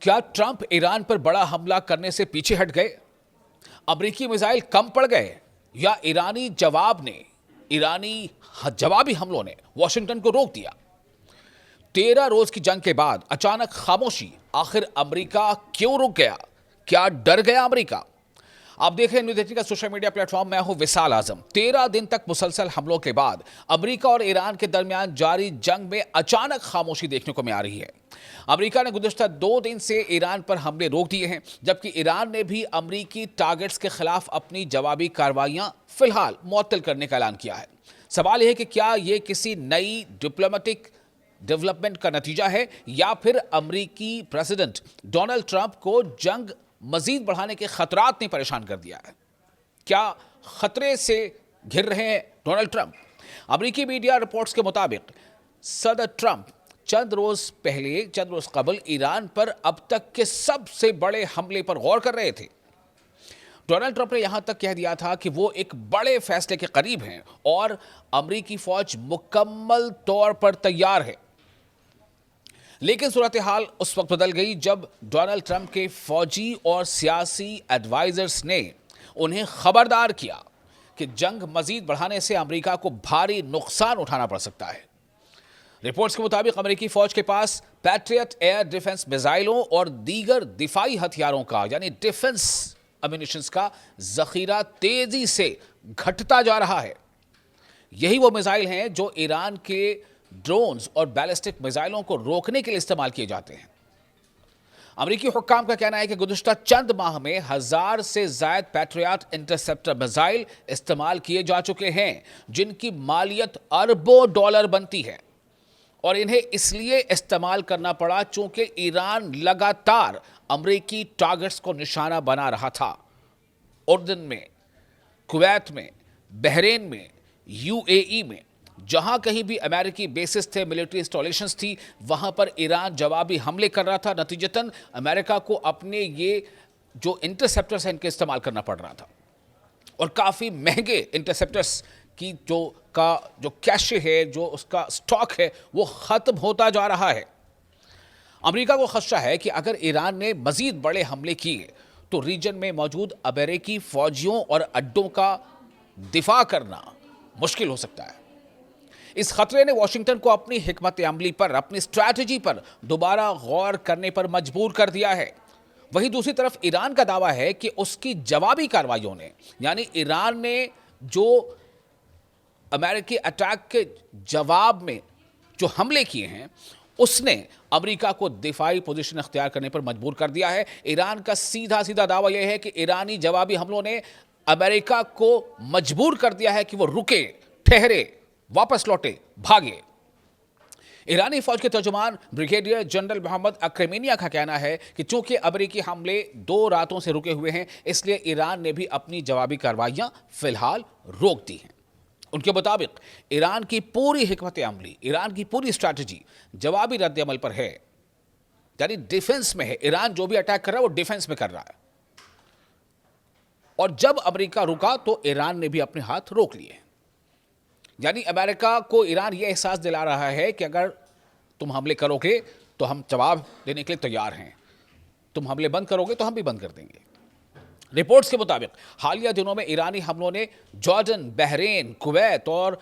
क्या Trump Iran पर बड़ा हमला करने से पीछे हट गए? अमेरिकी मिसाइल कम पड़ गए या ईरानी जवाबी हमलों ने वॉशिंगटन को रोक दिया? 13 रोज की जंग के बाद अचानक खामोशी। आखिर अमेरिका क्यों रुक गया? क्या डर गया अमेरिका? आप देख रहे हैं न्यूज़ 18 का सोशल मीडिया प्लेटफॉर्म। मैं हूं विशाल आजम। 13 दिन तक मुसलसल हमलों के बाद अमेरिका और ईरान के दरमियान जारी जंग में अचानक खामोशी देखने को मिल रही है। अमेरिका ने गुज़िश्ता 2 दिन से ईरान पर हमले रोक दिए हैं, जबकि ईरान ने भी अमेरिकी टारगेट्स के खिलाफ अपनी जवाबी कार्रवाइयां फिलहाल मुअत्तल करने का ऐलान किया है। सवाल यह है कि क्या यह किसी नई डिप्लोमेटिक डेवलपमेंट का नतीजा है या फिर अमेरिकी प्रेसिडेंट डोनाल्ड ट्रंप को जंग मजीद बढ़ाने के खतरात ने परेशान कर दिया है? क्या खतरे से घिर रहे हैं डोनाल्ड ट्रंप? अमेरिकी मीडिया रिपोर्ट्स के मुताबिक सदर ट्रंप चंद रोज कबल ईरान पर अब तक के सबसे बड़े हमले पर गौर कर रहे थे। डोनाल्ड ट्रंप ने यहां तक कह दिया था कि वो एक बड़े फैसले के करीब हैं और अमेरिकी फौज मुकम्मल तौर पर तैयार है। लेकिन सूरत हाल उस वक्त बदल गई जब डोनाल्ड ट्रंप के फौजी और सियासी एडवाइजर्स ने उन्हें खबरदार किया कि जंग मजीद बढ़ाने से अमेरिका को भारी नुकसान उठाना पड़ सकता है। रिपोर्ट्स के मुताबिक अमेरिकी फौज के पास पैट्रियट एयर डिफेंस मिसाइलों और दीगर दिफाई हथियारों का यानी डिफेंस अम्यूनिशंस का जखीरा तेजी से घटता जा रहा है। यही वो मिसाइल हैं जो ईरान के ड्रोन्स और बैलिस्टिक मिसाइलों को रोकने के लिए इस्तेमाल किए जाते हैं। अमेरिकी हुक्काम का कहना है कि गुज़िश्ता चंद माह में 1000 से ज़ायद पैट्रियट इंटरसेप्टर मिसाइल इस्तेमाल किए जा चुके हैं, जिनकी मालियत अरबों डॉलर बनती है। और इन्हें इसलिए इस्तेमाल करना पड़ा चूंकि ईरान लगातार अमेरिकी टारगेट्स को निशाना बना रहा था। उर्दन में, कुवैत में, बहरीन में, यूएई में, जहां कहीं भी अमेरिकी बेसिस थे, मिलिट्री इंस्टॉलेशंस थी, वहां पर ईरान जवाबी हमले कर रहा था। नतीजतन अमेरिका को अपने ये जो इंटरसेप्टर्स हैं इनके इस्तेमाल करना पड़ रहा था और काफ़ी महंगे इंटरसेप्टर्स की जो कैशे है, जो उसका स्टॉक है, वो ख़त्म होता जा रहा है। अमेरिका को खदशा है कि अगर ईरान ने मज़ीद बड़े हमले किए तो रीजन में मौजूद अमेरिकी फ़ौजियों और अड्डों का दिफा करना मुश्किल हो सकता है। इस खतरे ने वॉशिंगटन को अपनी हिकमत अमली पर, अपनी स्ट्रैटेजी पर दोबारा गौर करने पर मजबूर कर दिया है। वहीं दूसरी तरफ ईरान का दावा है कि उसकी जवाबी कार्रवाइयों ने, यानी ईरान ने जो अमेरिकी अटैक के जवाब में जो हमले किए हैं, उसने अमेरिका को दिफाई पोजीशन अख्तियार करने पर मजबूर कर दिया है। ईरान का सीधा दावा यह है कि ईरानी जवाबी हमलों ने अमेरिका को मजबूर कर दिया है कि वो रुके, ठहरे, वापस लौटे, भागे। ईरानी फौज के तर्जुमान ब्रिगेडियर जनरल मोहम्मद अक्रमीनिया का कहना है कि चूंकि अमेरिकी हमले 2 रातों से रुके हुए हैं, इसलिए ईरान ने भी अपनी जवाबी कार्रवाइयां फिलहाल रोक दी हैं। उनके मुताबिक ईरान की पूरी हिकमत अमली, ईरान की पूरी स्ट्रैटेजी जवाबी रद्द अमल पर है, यानी डिफेंस में है। ईरान जो भी अटैक कर रहा है वो डिफेंस में कर रहा है। और जब अमेरिका रुका तो ईरान ने भी अपने हाथ रोक लिए। यानी अमेरिका को ईरान यह एहसास दिला रहा है कि अगर तुम हमले करोगे तो हम जवाब देने के लिए तैयार हैं, तुम हमले बंद करोगे तो हम भी बंद कर देंगे। रिपोर्ट्स के मुताबिक हालिया दिनों में ईरानी हमलों ने जॉर्डन, बहरीन, कुवैत और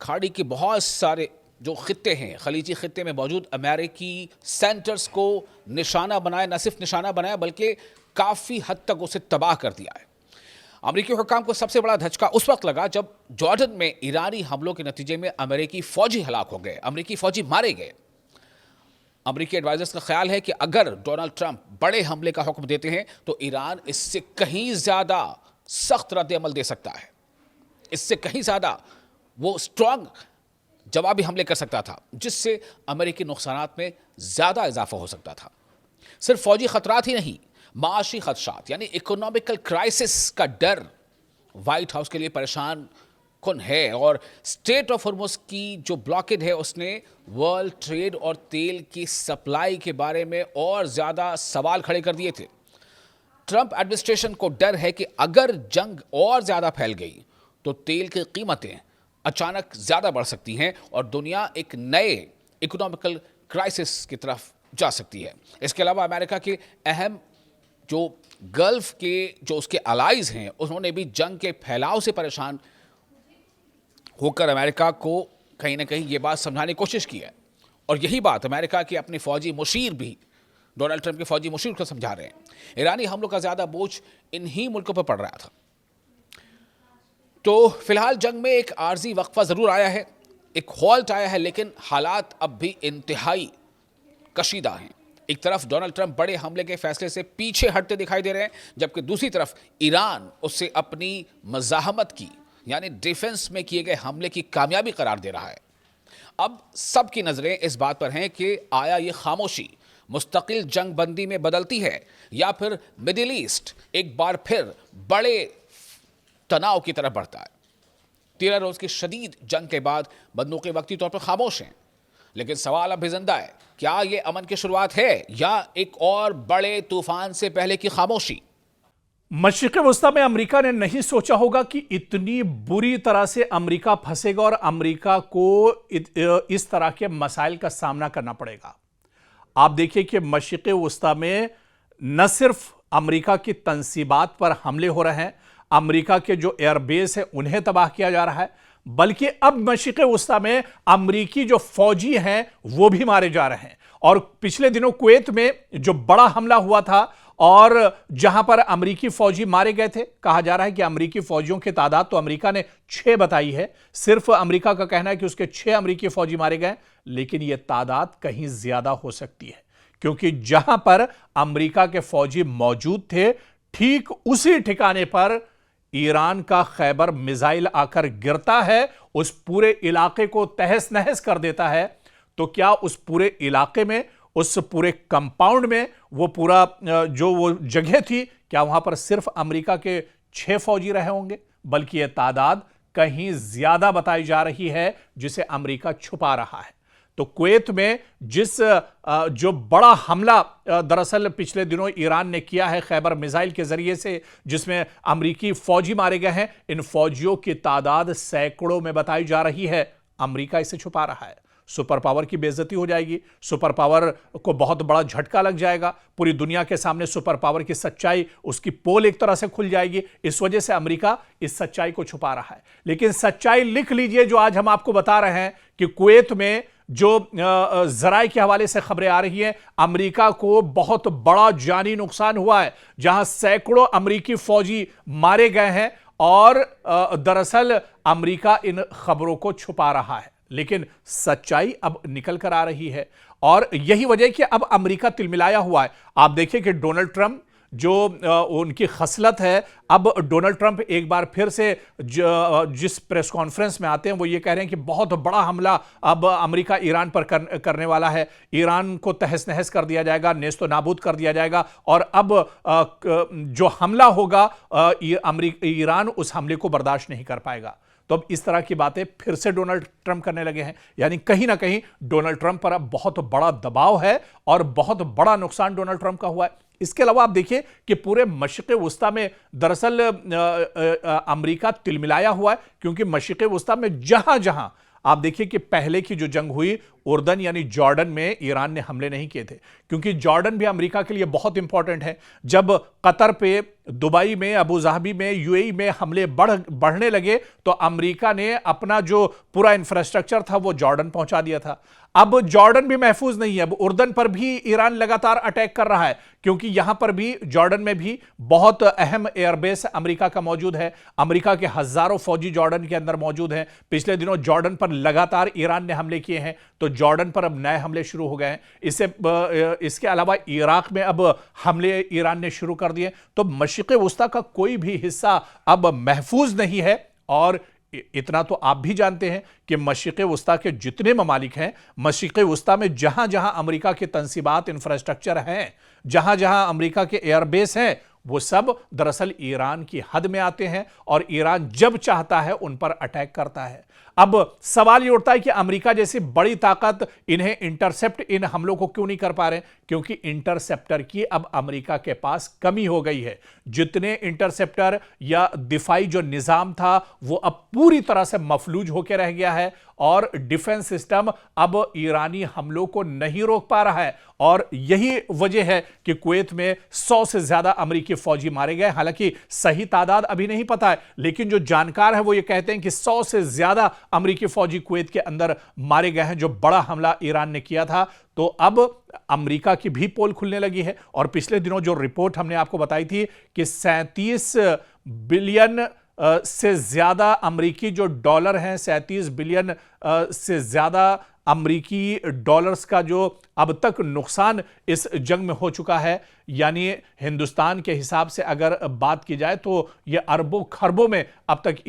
खाड़ी के बहुत सारे जो खित्ते हैं, खलीजी खित्ते में मौजूद अमेरिकी सेंटर्स को निशाना बनाया। न सिर्फ निशाना बनाया बल्कि काफ़ी हद तक उसे तबाह कर दिया है। अमेरिकी हुक्काम को सबसे बड़ा धचका उस वक्त लगा जब जॉर्डन में ईरानी हमलों के नतीजे में अमेरिकी फौजी हलाक हो गए, अमेरिकी फौजी मारे गए। अमेरिकी एडवाइजर्स का ख्याल है कि अगर डोनाल्ड ट्रंप बड़े हमले का हुक्म देते हैं तो ईरान इससे कहीं ज़्यादा सख्त रद्द अमल दे सकता है, इससे कहीं ज़्यादा वो स्ट्रांग जवाबी हमले कर सकता था, जिससे अमेरिकी नुकसानात में ज़्यादा इजाफा हो सकता था। सिर्फ फौजी खतरात ही नहीं, माशी खदशात यानी इकोनॉमिकल क्राइसिस का डर व्हाइट हाउस के लिए परेशान कुन है। और स्ट्रेट ऑफ हॉर्मुज़ की जो ब्लॉकेड है उसने वर्ल्ड ट्रेड और तेल की सप्लाई के बारे में और ज़्यादा सवाल खड़े कर दिए थे। ट्रंप एडमिनिस्ट्रेशन को डर है कि अगर जंग और ज़्यादा फैल गई तो तेल की कीमतें अचानक ज़्यादा बढ़ सकती हैं और दुनिया एक नए इकोनॉमिकल क्राइसिस की तरफ जा सकती है। इसके अलावा अमेरिका के अहम जो गल्फ के जो उसके अलाइज हैं, उन्होंने भी जंग के फैलाव से परेशान होकर अमेरिका को कहीं ना कहीं ये बात समझाने की कोशिश की है। और यही बात अमेरिका के अपने फौजी मुशीर भी डोनाल्ड ट्रंप के फौजी मुशीर को समझा रहे हैं। ईरानी हमलों का ज्यादा बोझ इन्हीं मुल्कों पर पड़ रहा था। तो फिलहाल जंग में एक आर्जी वक्फा जरूर आया है, एक हॉल्ट आया है, लेकिन हालात अब भी इंतहाई कशीदा हैं। एक तरफ डोनाल्ड ट्रंप बड़े हमले के फैसले से पीछे हटते दिखाई दे रहे हैं, जबकि दूसरी तरफ ईरान उससे अपनी मज़ाहमत की यानी डिफेंस में किए गए हमले की कामयाबी करार दे रहा है। अब सबकी नजरें इस बात पर हैं कि आया ये खामोशी मुस्तकिल जंग बंदी में बदलती है या फिर मिडिल ईस्ट एक बार फिर बड़े तनाव की तरफ बढ़ता है। 13 रोज की शदीद जंग के बाद बंदूकें वक्ती तौर पर खामोश हैं, लेकिन सवाल अब भी जिंदा है, क्या यह अमन की शुरुआत है या एक और बड़े तूफान से पहले की खामोशी? मशरिक़ वस्ता में अमेरिका ने नहीं सोचा होगा कि इतनी बुरी तरह से अमेरिका फंसेगा और अमेरिका को इस तरह के मसाइल का सामना करना पड़ेगा। आप देखिए कि मशरिक़ वस्ता में न सिर्फ अमेरिका की तंसीबात पर हमले हो रहे हैं, अमेरिका के जो एयरबेस है उन्हें तबाह किया जा रहा है, बल्कि अब मशरिक़ वस्ता में अमेरिकी जो फौजी हैं वो भी मारे जा रहे हैं। और पिछले दिनों कुवैत में जो बड़ा हमला हुआ था और जहां पर अमेरिकी फौजी मारे गए थे, कहा जा रहा है कि अमेरिकी फौजियों की तादाद तो अमेरिका ने 6 बताई है, सिर्फ अमेरिका का कहना है कि उसके 6 अमेरिकी फौजी मारे गए, लेकिन यह तादाद कहीं ज्यादा हो सकती है, क्योंकि जहां पर अमेरिका के फौजी मौजूद थे ठीक उसी ठिकाने पर ईरान का खैबर मिसाइल आकर गिरता है, उस पूरे इलाके को तहस नहस कर देता है। तो क्या उस पूरे इलाके में, उस पूरे कंपाउंड में, वो पूरा जो वो जगह थी, क्या वहां पर सिर्फ अमेरिका के 6 फौजी रहे होंगे? बल्कि यह तादाद कहीं ज्यादा बताई जा रही है, जिसे अमेरिका छुपा रहा है। तो कुवैत में जो बड़ा हमला दरअसल पिछले दिनों ईरान ने किया है खैबर मिसाइल के जरिए से, जिसमें अमेरिकी फौजी मारे गए हैं, इन फौजियों की तादाद सैकड़ों में बताई जा रही है। अमेरिका इसे छुपा रहा है। सुपर पावर की बेइज्जती हो जाएगी, सुपर पावर को बहुत बड़ा झटका लग जाएगा, पूरी दुनिया के सामने सुपर पावर की सच्चाई, उसकी पोल एक तरह से खुल जाएगी। इस वजह से अमेरिका इस सच्चाई को छुपा रहा है। लेकिन सच्चाई लिख लीजिए जो आज हम आपको बता रहे हैं कि कुवैत में जो जराए के हवाले से खबरें आ रही हैं, अमेरिका को बहुत बड़ा जानी नुकसान हुआ है, जहां सैकड़ों अमेरिकी फौजी मारे गए हैं। और दरअसल अमेरिका इन खबरों को छुपा रहा है, लेकिन सच्चाई अब निकल कर आ रही है। और यही वजह कि अब अमेरिका तिलमिलाया हुआ है। आप देखिए कि डोनाल्ड ट्रंप जो उनकी खसलत है, अब डोनाल्ड ट्रंप एक बार फिर से जिस प्रेस कॉन्फ्रेंस में आते हैं वो ये कह रहे हैं कि बहुत बड़ा हमला अब अमेरिका ईरान पर करने वाला है, ईरान को तहस नहस कर दिया जाएगा, नेस्तो नाबूद कर दिया जाएगा। और अब जो हमला होगा ईरान उस हमले को बर्दाश्त नहीं कर पाएगा। तो अब इस तरह की बातें फिर से डोनाल्ड ट्रंप करने लगे हैं, यानी कहीं ना कहीं डोनाल्ड ट्रंप पर अब बहुत बड़ा दबाव है और बहुत बड़ा नुकसान डोनाल्ड ट्रंप का हुआ है। इसके अलावा आप देखिए कि पूरे मशरिक़ वस्ता में दरअसल अमेरिका तिलमिलाया हुआ है, क्योंकि मशरिक़ वस्ता में जहां जहां आप देखिए कि पहले की जो जंग हुई उर्दन यानी जॉर्डन में ईरान ने हमले नहीं किए थे, क्योंकि जॉर्डन भी अमेरिका के लिए बहुत इंपॉर्टेंट है। जब कतर पे, दुबई में, अबू धाबी में, यूएई में हमले बढ़ने लगे तो अमेरिका ने अपना जो पूरा इंफ्रास्ट्रक्चर था वो जॉर्डन पहुंचा दिया था। अब जॉर्डन भी महफूज नहीं है, अब उर्दन पर भी ईरान लगातार अटैक कर रहा है, क्योंकि यहां पर भी जॉर्डन में भी बहुत अहम एयरबेस अमेरिका का मौजूद है। अमेरिका के हजारों फौजी जॉर्डन के अंदर मौजूद हैं। पिछले दिनों जॉर्डन पर लगातार ईरान ने हमले किए हैं, तो जॉर्डन पर अब नए हमले शुरू हो गए हैं। इसके अलावा इराक में अब हमले ईरान ने शुरू कर दिए। तो मशरिक़ वस्ता का कोई भी हिस्सा अब महफूज नहीं है। और इतना तो आप भी जानते हैं कि मशरिक़ वस्ता के जितने ममालिक हैं, मशरिक़ वस्ता में जहां जहां अमेरिका के तंसीबात, इंफ्रास्ट्रक्चर हैं, जहां जहां अमेरिका के एयरबेस हैं, वो सब दरअसल ईरान की हद में आते हैं और ईरान जब चाहता है उन पर अटैक करता है। अब सवाल ये उठता है कि अमेरिका जैसी बड़ी ताकत इन्हें इंटरसेप्ट इन हमलों को क्यों नहीं कर पा रहे? क्योंकि इंटरसेप्टर की अब अमेरिका के पास कमी हो गई है। जितने इंटरसेप्टर या दिफाई जो निजाम था वो अब पूरी तरह से मफलूज होकर रह गया है और डिफेंस सिस्टम अब ईरानी हमलों को नहीं रोक पा रहा है। और यही वजह है कि कुवैत में 100 से ज्यादा अमेरिकी फौजी मारे गए। हालांकि सही तादाद अभी नहीं पता है, लेकिन जो जानकार है वो ये कहते हैं कि 100 से ज्यादा अमेरिकी फौजी कुवैत के अंदर मारे गए हैं, जो बड़ा हमला ईरान ने किया था। तो अब अमेरिका की भी पोल खुलने लगी है और पिछले दिनों जो रिपोर्ट हमने आपको बताई थी कि 37 बिलियन से ज्यादा अमेरिकी जो डॉलर हैं, 37 बिलियन से ज्यादा अमेरिकी डॉलर्स का जो अब तक नुकसान इस जंग में हो चुका है। यानी हिंदुस्तान के हिसाब से अगर बात की जाए तो यह अरबों खरबों में अब तक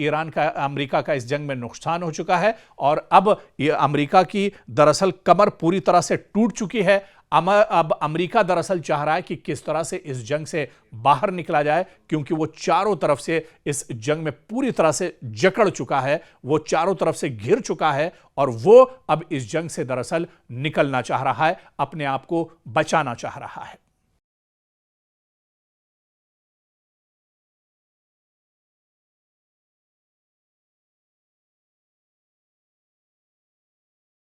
अमेरिका का इस जंग में नुकसान हो चुका है। और अब यह अमेरिका की दरअसल कमर पूरी तरह से टूट चुकी है। अब अमेरिका दरअसल चाह रहा है कि किस तरह से इस जंग से बाहर निकला जाए, क्योंकि वो चारों तरफ से इस जंग में पूरी तरह से जकड़ चुका है, वो चारों तरफ से घिर चुका है और वो अब इस जंग से दरअसल निकलना चाह रहा है, अपने आप को बचाना चाह रहा है।